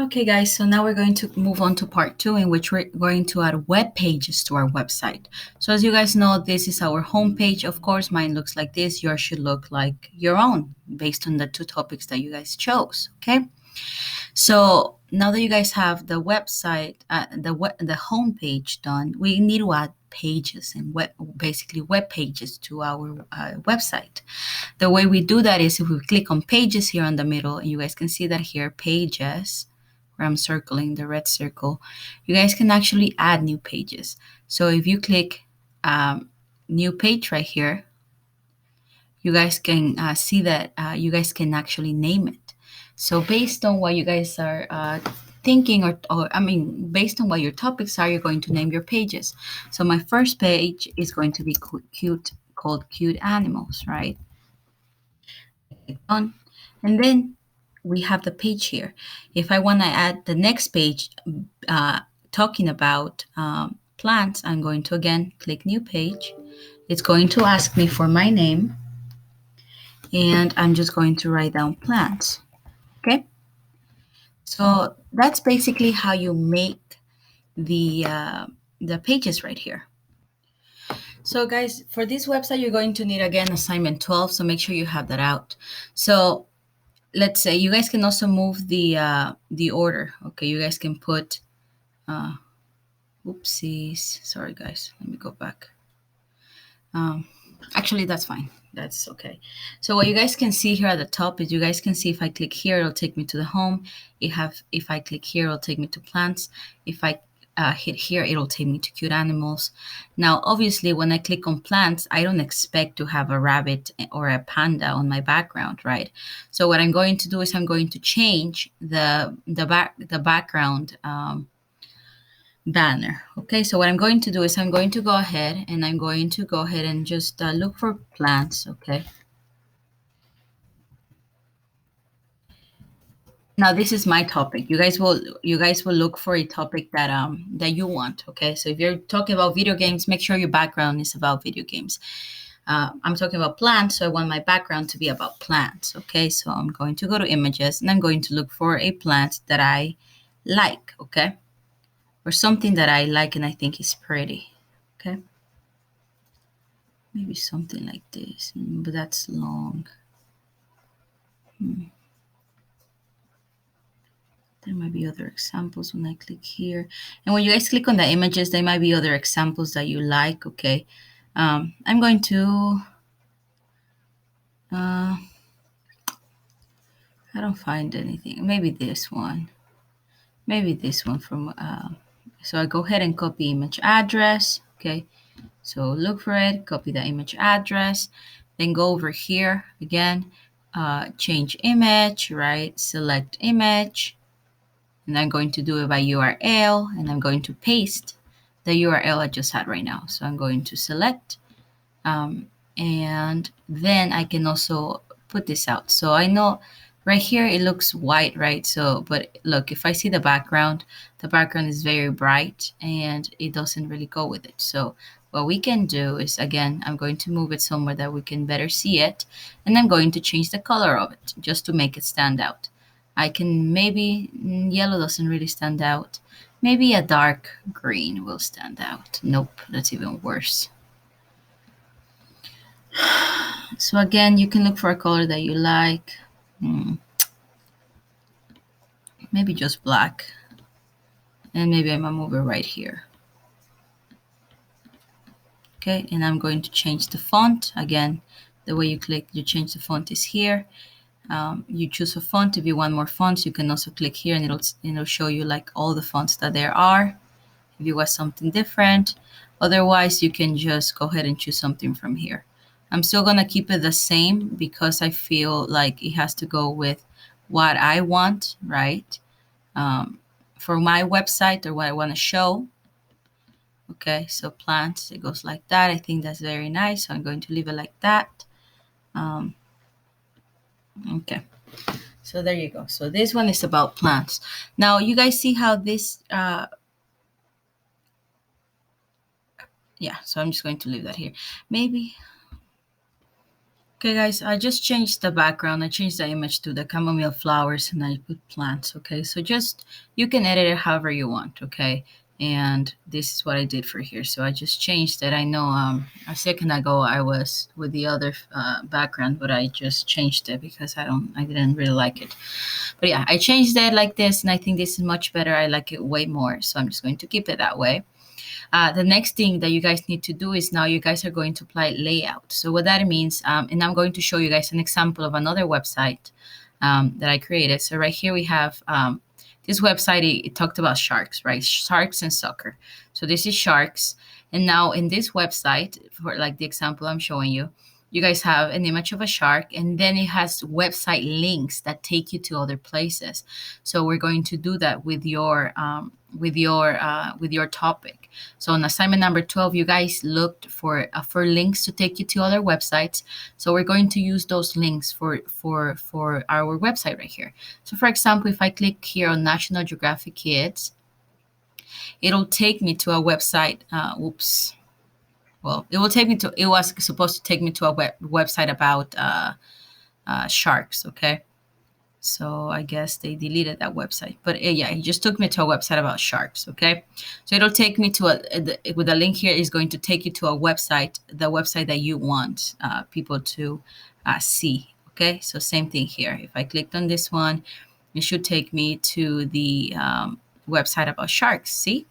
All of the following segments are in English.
Okay, guys, so now we're going to move on to part two, in which we're going to add web pages to our website. So as you guys know, this is our home page. Of course, mine looks like this. Yours should look like your own based on the two topics that you guys chose, okay? So now that you guys have the website, the home page done, we need to add pages and basically web pages to our website. The way we do that is if we click on pages here in the middle, and you guys can see that here, pages, where I'm circling the red circle, you guys can actually add new pages. So if you click new page right here, you guys can see that you guys can actually name it. So based on what you guys are thinking, or I mean, based on what your topics are, you're going to name your pages. So my first page is going to be cute, called Cute Animals, right? On. And then we have the page here. If I want to add the next page talking about plants, I'm going to again click new page. It's going to ask me for my name, and I'm just going to write down plants. Okay. So that's basically how you make the pages right here. So guys, for this website, you're going to need again assignment 12. So make sure you have that out. So let's say you guys can also move the order. Okay, you guys can put oopsies, sorry guys, let me go back. Actually, that's fine, that's okay. So what you guys can see here at the top is, you guys can see if I click here, it'll take me to the home. If I click here, it'll take me to plants. If I hit here, it'll take me to cute animals. Now obviously when I click on plants, I don't expect to have a rabbit or a panda on my background, right? So what I'm going to do is I'm going to change the background banner. Okay, so what I'm going to do is I'm going to go ahead and just look for plants. Okay, now this is my topic. You guys will look for a topic that you want. Okay, so if you're talking about video games, make sure your background is about video games. I'm talking about plants, so I want my background to be about plants. Okay, so I'm going to go to images and I'm going to look for a plant that I like. Okay, or something that I like and I think is pretty. Okay, maybe something like this, but that's long. There might be other examples when I click here. And when you guys click on the images, there might be other examples that you like. Okay. I'm going to, I don't find anything. Maybe this one. Maybe this one from, so I go ahead and copy image address. Okay. So look for it, copy the image address, then go over here again, change image, right? Select image, and I'm going to do it by URL, and I'm going to paste the URL I just had right now. So I'm going to select, and then I can also put this out. So I know right here it looks white, right? So, but look, if I see the background is very bright and it doesn't really go with it. So what we can do is, again, I'm going to move it somewhere that we can better see it, and I'm going to change the color of it just to make it stand out. I can maybe, yellow doesn't really stand out. Maybe a dark green will stand out. Nope, that's even worse. So again, you can look for a color that you like. Maybe just black. And maybe I'm gonna move it right here. Okay, and I'm going to change the font. Again, the way you change the font is here. You choose a font. If you want more fonts, you can also click here and it'll show you like all the fonts that there are. If you want something different. Otherwise, you can just go ahead and choose something from here. I'm still gonna keep it the same because I feel like it has to go with what I want, right? For my website or what I want to show. Okay, so plants, it goes like that. I think that's very nice. So I'm going to leave it like that. Okay, so there you go. So this one is about plants. Now you guys see how this, yeah, so I'm just going to leave that here. Maybe Okay, guys, I just changed the background. I changed the image to the chamomile flowers and I put plants. Okay, so just you can edit it however you want. Okay, and this is what I did for here. So I just changed it. I know a second ago I was with the other background, but I just changed it because I didn't really like it. But yeah, I changed it like this, and I think this is much better. I like it way more, so I'm just going to keep it that way. The next thing that you guys need to do is now you guys are going to apply layout. So what that means, and I'm going to show you guys an example of another website that I created. So right here we have this website. It talked about sharks, right? Sharks and soccer. So this is sharks. And now in this website, for like the example I'm showing you, you guys have an image of a shark, and then it has website links that take you to other places. So we're going to do that with your topic. So on assignment number 12, you guys looked for links to take you to other websites. So we're going to use those links for our website right here. So for example, if I click here on National Geographic Kids, it'll take me to a website. Oops. Well, it will take me to. It was supposed to take me to a website about sharks. Okay. So I guess they deleted that website. But yeah, it just took me to a website about sharks. Okay. So it'll take me to with the link here is going to take you to a website, the website that you want people to see. Okay. So same thing here. If I clicked on this one, it should take me to the website about sharks. See?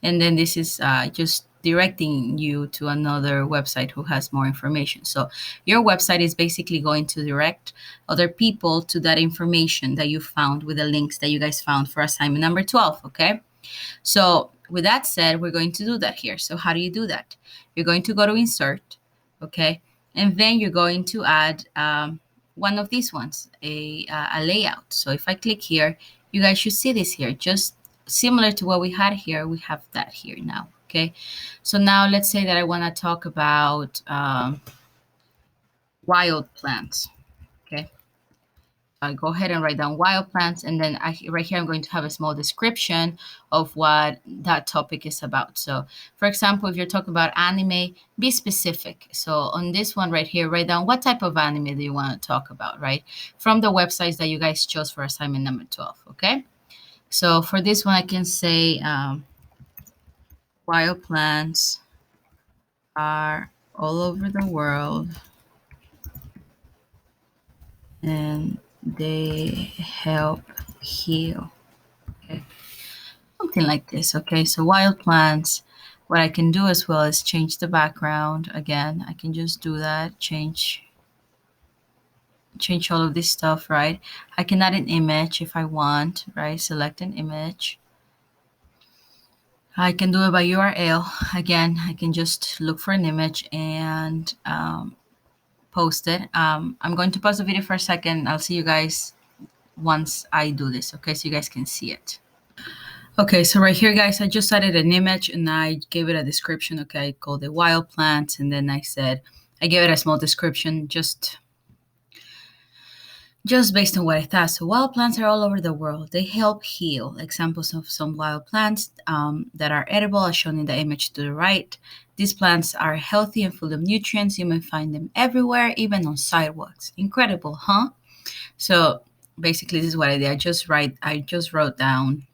And then this is just directing you to another website who has more information. So your website is basically going to direct other people to that information that you found with the links that you guys found for assignment number 12. Okay. So with that said, we're going to do that here. So how do you do that? You're going to go to insert. Okay. And then you're going to add one of these ones, a layout. So if I click here, you guys should see this here. Just similar to what we had here, we have that here now. Okay. So now let's say that I want to talk about wild plants. Okay. I go ahead and write down wild plants, and then right here I'm going to have a small description of what that topic is about. So for example, if you're talking about anime, be specific. So on this one right here, write down what type of anime do you want to talk about, right? From the websites that you guys chose for assignment number 12. Okay. So for this one, I can say wild plants are all over the world and they help heal. Okay. Something like this. Okay. So wild plants. What I can do as well is change the background. Again, I can just do that. Change all of this stuff, right? I can add an image if I want, right? Select an image. I can do it by URL. Again, I can just look for an image and post it. I'm going to pause the video for a second. I'll see you guys once I do this, okay? So you guys can see it. Okay, so right here, guys, I just added an image and I gave it a description, okay? I called it wild plants, and then I gave it a small description just based on what I thought. So wild plants are all over the world. They help heal. Examples of some wild plants that are edible are shown in the image to the right. These plants are healthy and full of nutrients. You may find them everywhere, even on sidewalks. Incredible, huh? So basically, this is what I did. I just wrote down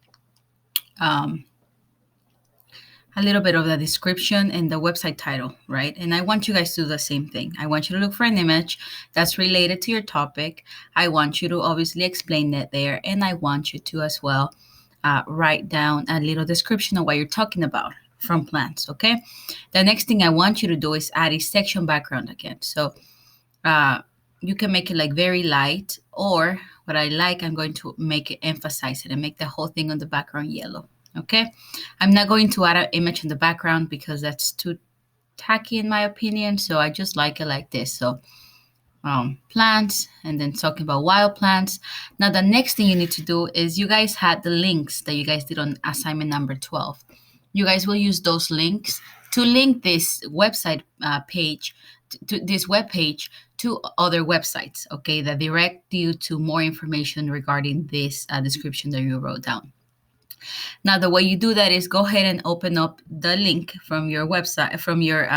a little bit of the description and the website title, right? And I want you guys to do the same thing. I want you to look for an image that's related to your topic. I want you to obviously explain it there. And I want you to as well write down a little description of what you're talking about from plants, okay? The next thing I want you to do is add a section background again. So you can make it like very light, or what I like, I'm going to make it emphasize it and make the whole thing on the background yellow. Okay, I'm not going to add an image in the background because that's too tacky in my opinion. So I just like it like this. So plants, and then talking about wild plants. Now the next thing you need to do is you guys had the links that you guys did on assignment number 12. You guys will use those links to link this website page to this web page to other websites, okay, that direct you to more information regarding this description that you wrote down. Now, the way you do that is go ahead and open up the link from your website, from your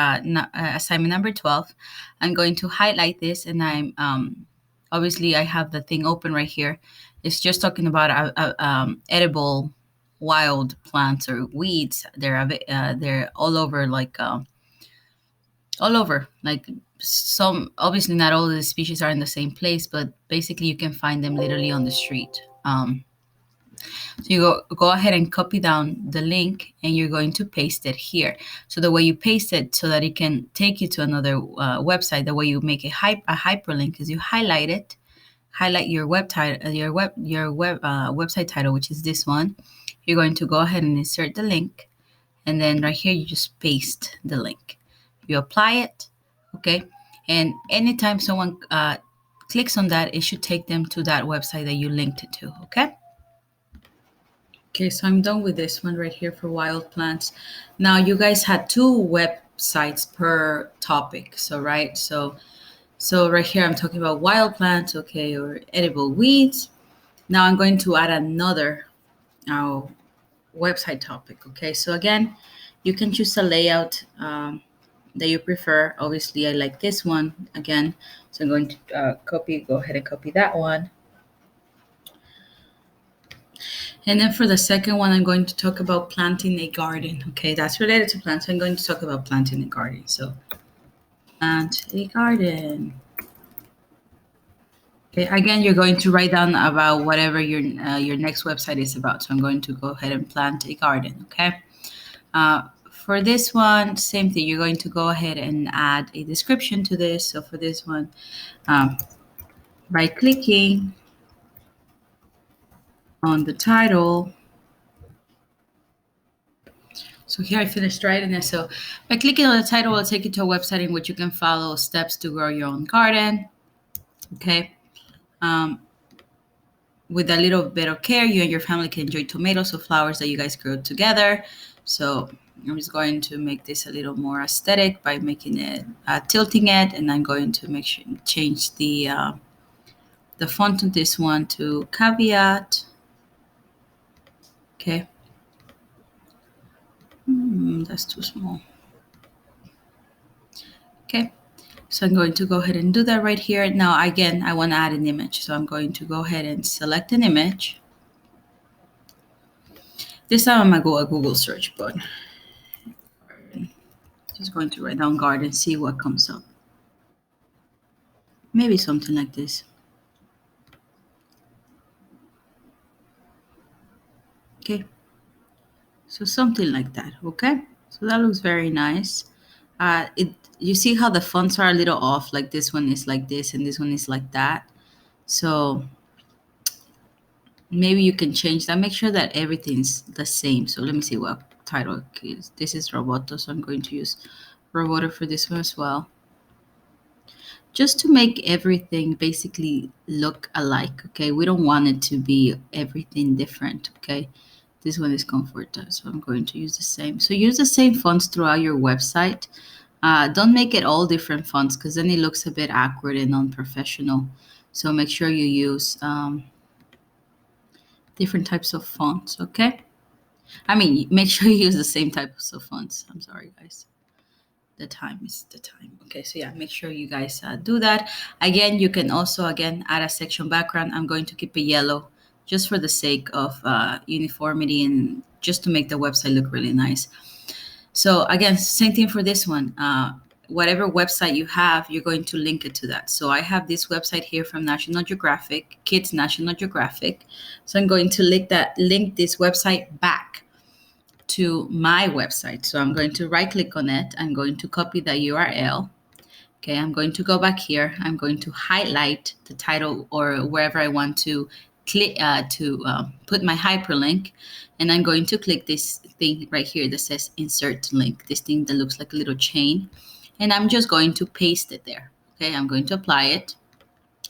assignment number 12. I'm going to highlight this, and I'm obviously I have the thing open right here. It's just talking about edible wild plants or weeds. They're all over, like all over. Like some, obviously not all of the species are in the same place, but basically you can find them literally on the street. So you go ahead and copy down the link, and you're going to paste it here. So the way you paste it so that it can take you to another website, the way you make a hyperlink is you highlight it, highlight your web title, your website title, which is this one. You're going to go ahead and insert the link, and then right here you just paste the link. You apply it, okay? And anytime someone clicks on that, it should take them to that website that you linked it to, okay? Okay, so I'm done with this one right here for wild plants. Now you guys had 2 websites per topic. So right, so right here I'm talking about wild plants, okay, or edible weeds. Now I'm going to add another website topic. Okay, so again, you can choose a layout that you prefer. Obviously, I like this one again, so I'm going to go ahead and copy that one. And then for the second one, I'm going to talk about planting a garden. Okay, that's related to plants. So I'm going to talk about planting a garden. So plant a garden. Okay, again, you're going to write down about whatever your next website is about. So I'm going to go ahead and plant a garden. Okay. For this one, same thing. You're going to go ahead and add a description to this. So for this one, by clicking on the title. So here I finished writing it. So by clicking on the title, it'll take you to a website in which you can follow steps to grow your own garden. Okay. With a little bit of care, you and your family can enjoy tomatoes or flowers that you guys grow together. So I'm just going to make this a little more aesthetic by making it, tilting it, and I'm going to make sure change the font of this one to Caveat. Okay. That's too small. Okay. So I'm going to go ahead and do that right here. Now, again, I want to add an image. So I'm going to go ahead and select an image. This time I'm going to go a Google search, but just going to write down garden, see what comes up. Maybe something like this. Okay. So something like that. Okay. So that looks very nice. You see how the fonts are a little off, like this one is like this and this one is like that. So maybe you can change that. Make sure that everything's the same. So let me see what title is. This is Roboto, so I'm going to use Roboto for this one as well. Just to make everything basically look alike, okay? We don't want it to be everything different, okay? This one is Comforta, so I'm going to use the same. So use the same fonts throughout your website. Don't make it all different fonts because then it looks a bit awkward and unprofessional. So make sure you use different types of fonts, okay? I mean, make sure you use the same types of fonts. I'm sorry, guys. The time is the time. Okay, so yeah, make sure you guys do that. Again, you can also, add a section background. I'm going to keep it yellow just for the sake of uniformity and just to make the website look really nice. So again, same thing for this one. Whatever website you have, you're going to link it to that. So I have this website here from National Geographic, Kids National Geographic. So I'm going to link this website back to my website. So I'm going to right click on it. I'm going to copy the URL. Okay, I'm going to go back here. I'm going to highlight the title or wherever I want to click put my hyperlink, and I'm going to click this thing right here that says insert link, this thing that looks like a little chain, and I'm just going to paste it there. Okay, I'm going to apply it,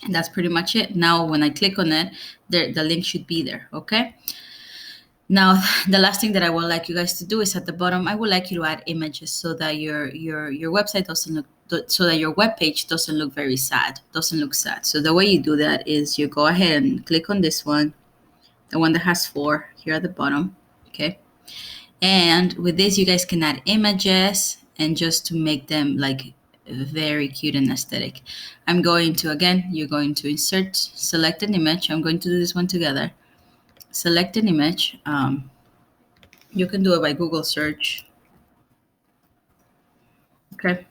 and that's pretty much it. Now when I click on it, the link should be there. Okay, now the last thing that I would like you guys to do is at the bottom, I would like you to add images so that your website doesn't look, so that your web page doesn't look very sad, doesn't look sad. So the way you do that is you go ahead and click on this one, the one that has 4 here at the bottom. Okay. And with this, you guys can add images and just to make them like very cute and aesthetic. I'm going to, again, you're going to insert, select an image. I'm going to do this one together. Select an image. You can do it by Google search. Okay.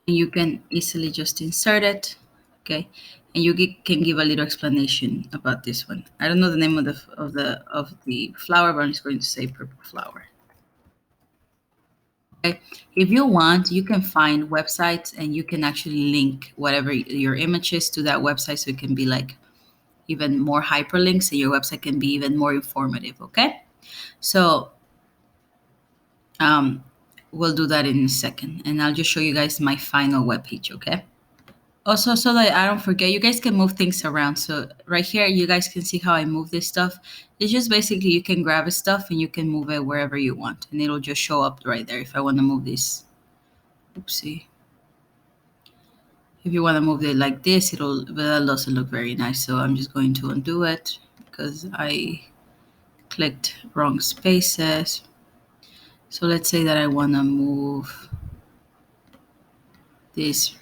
And you can easily just insert it. Okay. And you can give a little explanation about this one. I don't know the name of the flower, but I'm just going to say purple flower. Okay. If you want, you can find websites and you can actually link whatever your image is to that website, so it can be like even more hyperlinks and your website can be even more informative. Okay. So um, we'll do that in a second, and I'll just show you guys my final web page. Okay. Also, so that I don't forget, you guys can move things around. So right here, you guys can see how I move this stuff. It's just basically you can grab a stuff and you can move it wherever you want, and it'll just show up right there. If I want to move this, oopsie. If you want to move it like this, that'll also look very nice. So I'm just going to undo it because I clicked wrong spaces. So let's say that I want to move this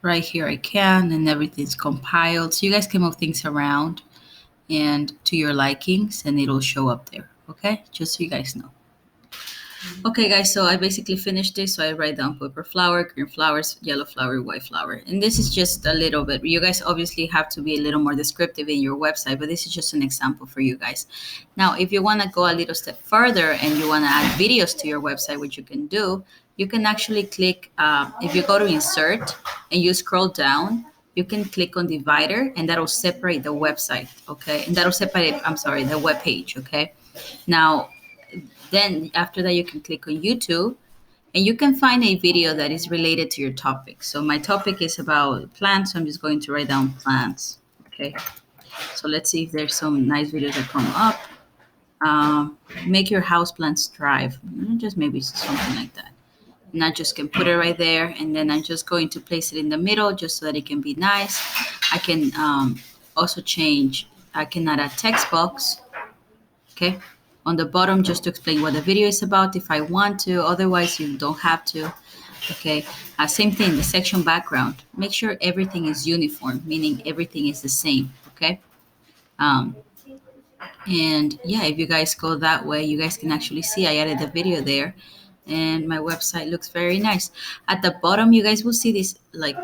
right here. I can, and everything's compiled. So you guys can move things around and to your likings, and it'll show up there. Okay, just so you guys know. Okay, guys, so I basically finished this. So I write down purple flower, green flowers, yellow flower, white flower. And this is just a little bit. You guys obviously have to be a little more descriptive in your website, but this is just an example for you guys. Now, if you want to go a little step further and you want to add videos to your website, which you can do, you can actually click, if you go to insert and you scroll down, you can click on divider and that'll separate the website, okay? And that'll separate, I'm sorry, the web page, okay? Now, then after that, you can click on YouTube and you can find a video that is related to your topic. So my topic is about plants. So I'm just going to write down plants. Okay. So let's see if there's some nice videos that come up. Make your house plants thrive. Just maybe something like that. And I just can put it right there. And then I'm just going to place it in the middle just so that it can be nice. I can also change, I can add a text box. Okay. On the bottom, just to explain what the video is about if I want to. Otherwise, you don't have to. Okay. Same thing, the section background. Make sure everything is uniform, meaning everything is the same. Okay. And yeah, if you guys go that way, you guys can actually see I added the video there and my website looks very nice. At the bottom, you guys will see this like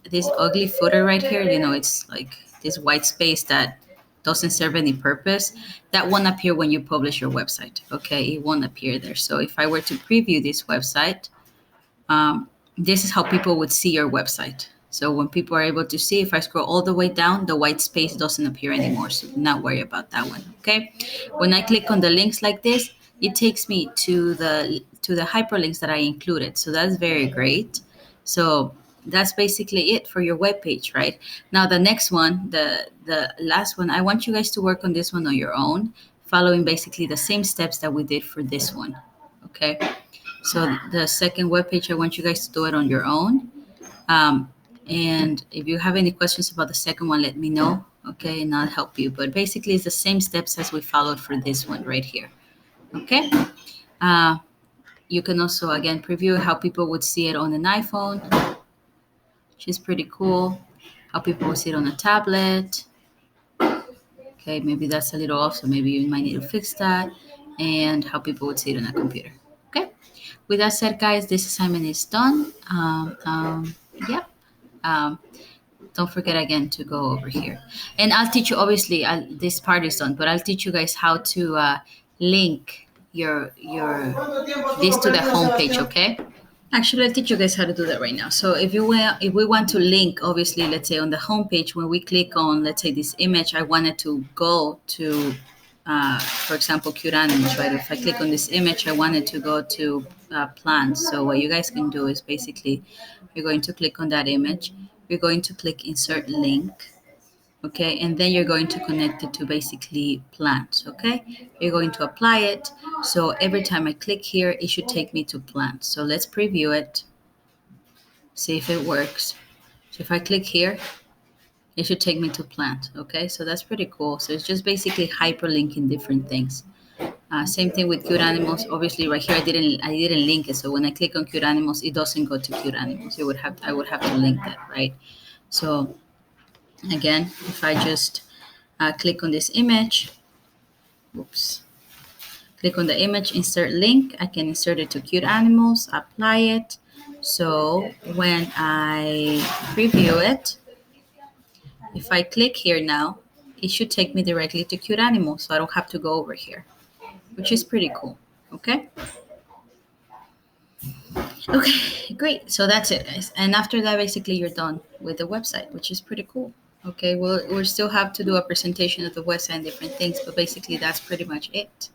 this ugly footer right here. You know, it's like this white space that doesn't serve any purpose. That won't appear when you publish your website. Okay, it won't appear there. So if I were to preview this website, this is how people would see your website. So when people are able to see, if I scroll all the way down, the white space doesn't appear anymore. So do not worry about that one. Okay. When I click on the links like this, it takes me to the hyperlinks that I included. So that's very great. So that's basically it for your web page, right? Now the next one, the last one, I want you guys to work on this one on your own, following basically the same steps that we did for this one. Okay. So the second webpage, I want you guys to do it on your own. And if you have any questions about the second one, let me know. Okay, and I'll help you. But basically, it's the same steps as we followed for this one right here. Okay. You can also, again, preview how people would see it on an iPhone, which is pretty cool. How people would see it on a tablet. Okay, maybe that's a little off, so maybe you might need to fix that. And how people would see it on a computer. Okay. With that said, guys, this assignment is done. Yeah. Don't forget again to go over here, and I'll teach you. Obviously, this part is done, but I'll teach you guys how to link your this to the home page. Okay. Actually, I'll teach you guys how to do that right now. So if we want to link, obviously, let's say on the home page, when we click on, let's say this image, I wanted to go to, for example, cute animals, right? If I click on this image, I wanted to go to plants. So what you guys can do is basically, you're going to click on that image. You're going to click insert link. Okay, and then you're going to connect it to basically plants. Okay, you're going to apply it. So every time I click here, it should take me to plants. So let's preview it, see if it works. So if I click here, It should take me to plant. Okay, so that's pretty cool. So it's just basically hyperlinking different things. Same thing with cute animals. Obviously, right here I didn't link it. So when I click on cute animals, it doesn't go to cute animals. I would have to link that, right? So again, if I just click on this image, whoops, click on the image, insert link. I can insert it to cute animals, apply it. So when I preview it, if I click here now, it should take me directly to cute animals. So I don't have to go over here, which is pretty cool. Okay. Okay, great. So that's it, guys. And after that, basically, you're done with the website, which is pretty cool. Okay, we'll still have to do a presentation of the website and different things, but basically, that's pretty much it.